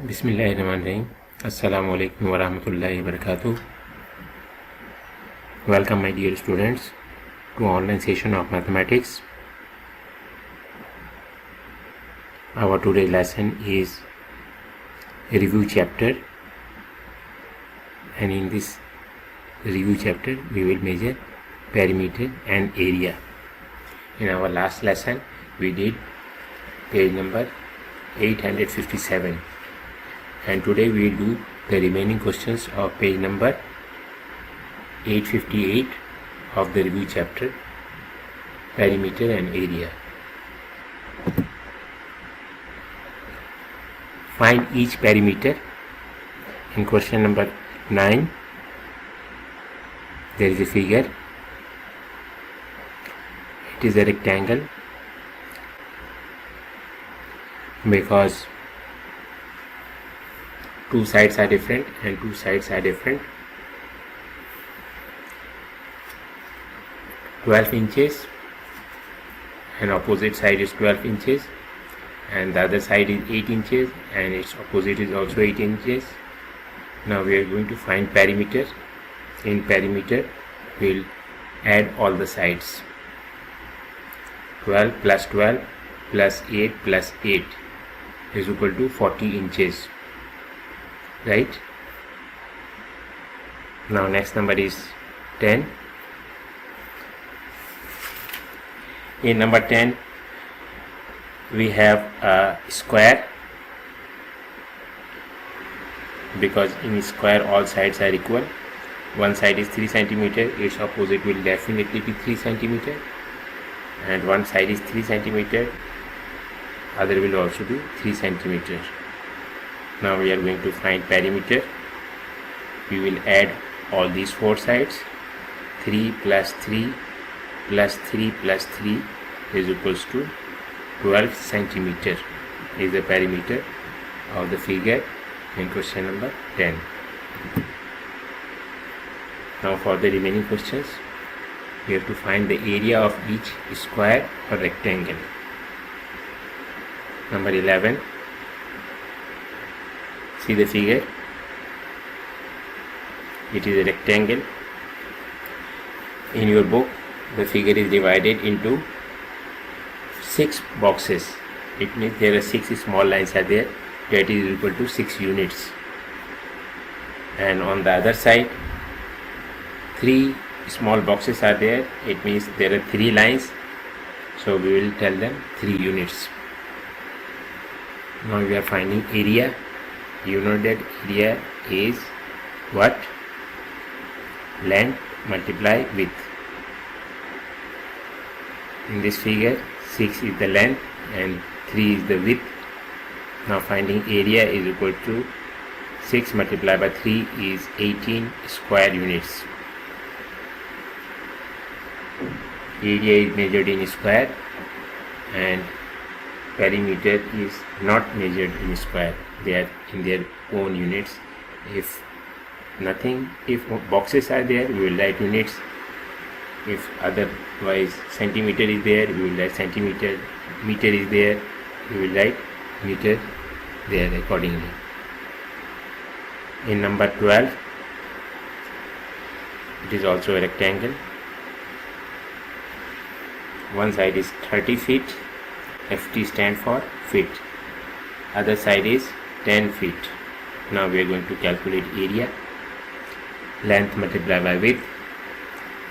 Bismillahirrahmanirrahim. Assalamu alaikum wa rahmatullahi wa barakatuh. Welcome my dear students to online session of mathematics. Our today's lesson is a review chapter, and in this review chapter we will measure perimeter and area. In our last lesson we did page number 857. And today we will do the remaining questions of page number 858 of the review chapter, perimeter and area. Find each perimeter. In question number 9, there is a figure. It is a rectangle because two sides are different and two sides are different. 12 inches and opposite side is 12 inches and the other side is 8 inches and its opposite is also 8 inches. Now we are going to find perimeter. In perimeter we will add all the sides. 12 plus 12 plus 8 plus 8 is equal to 40 inches. Right? Now next number is 10. In number 10 we have a square, because in square all sides are equal. One side is 3 cm, its opposite will definitely be 3 cm, and one side is 3 cm, other will also be 3 cm. Now we are going to find perimeter. We will add all these four sides. 3 plus 3 plus 3 plus 3 is equals to 12 centimeter is the perimeter of the figure in question number 10. Now for the remaining questions, we have to find the area of each square or rectangle. Number 11. See the figure. It is a rectangle. In your book the figure is divided into 6 boxes. It means there are 6 small lines are there, that is equal to 6 units. And on the other side 3 small boxes are there. It means there are 3 lines, so we will tell them 3 units. Now we are finding area. You know that area is what? Length multiply width. In this figure 6 is the length and 3 is the width. Now finding area is equal to 6 multiplied by 3 is 18 square units. Area is measured in square and perimeter is not measured in square. They are in their own units. If boxes are there, we will write units. If otherwise centimeter is there, we will write centimeter. Meter is there, we will write meter there accordingly. In number 12, it is also a rectangle. One side is 30 feet, FT stand for feet. Other side is 10 feet. Now we are going to calculate area. Length multiplied by width.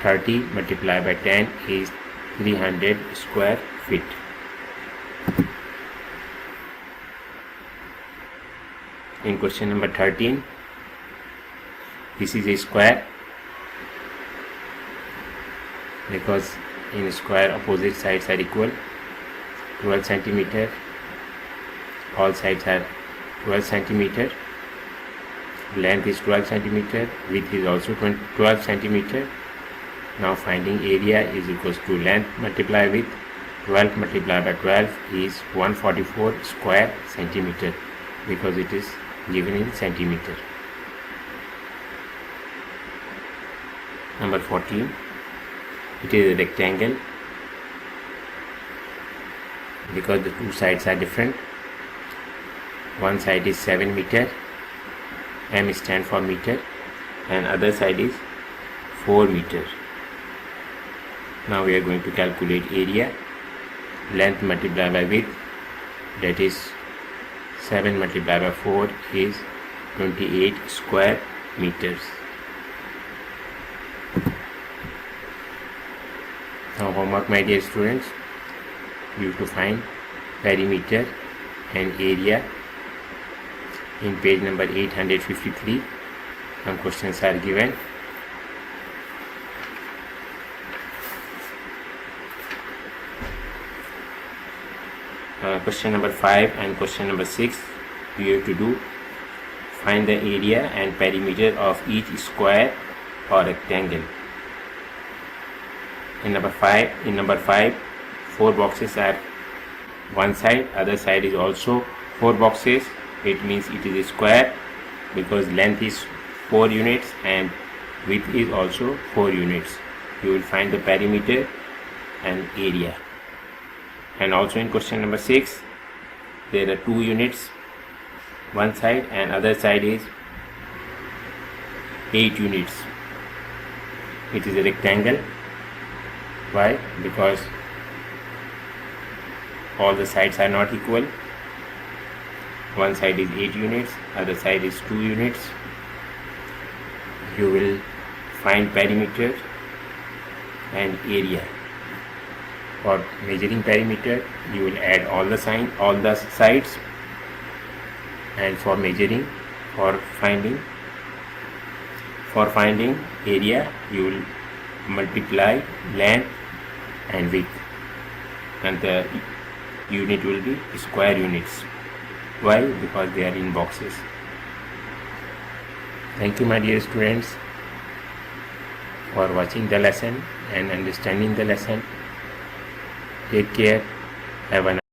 30 multiplied by 10 is 300 square feet. In question number 13, this is a square, because in square opposite sides are equal. 12 centimeter, all sides are 12 centimeter. Length is 12 centimeter, width is also 12 centimeter. Now finding area is equals to length multiplied with 12 multiplied by 12 is 144 square centimeter, because it is given in centimeter. Number 14. It is a rectangle. because the two sides are different. One side is 7 meter, m stand for meter, and other side is 4 meter. Now we are going to calculate area. Length multiplied by width, that is 7 multiplied by 4 is 28 square meters. Now homework, my dear students, you have to find perimeter and area in page number 853. Some questions are given. Question number 5 and question number 6, you have to do find the area and perimeter of each square or rectangle. In number 5, 4 boxes are one side, other side is also 4 boxes. It means it is a square because length is 4 units and width is also 4 units. You will find the perimeter and area. And also in question number 6, there are 2 units, one side and other side is 8 units. It is a rectangle. Why? Because all the sides are not equal. One side is 8 units, other side is 2 units. You will find perimeter and area. For measuring perimeter, you will add all the sides, and for measuring, for finding area, you will multiply length and width, and the unit will be square units. Why? Because they are in boxes. Thank you, my dear students, for watching the lesson and understanding the lesson. Take care. Have a nice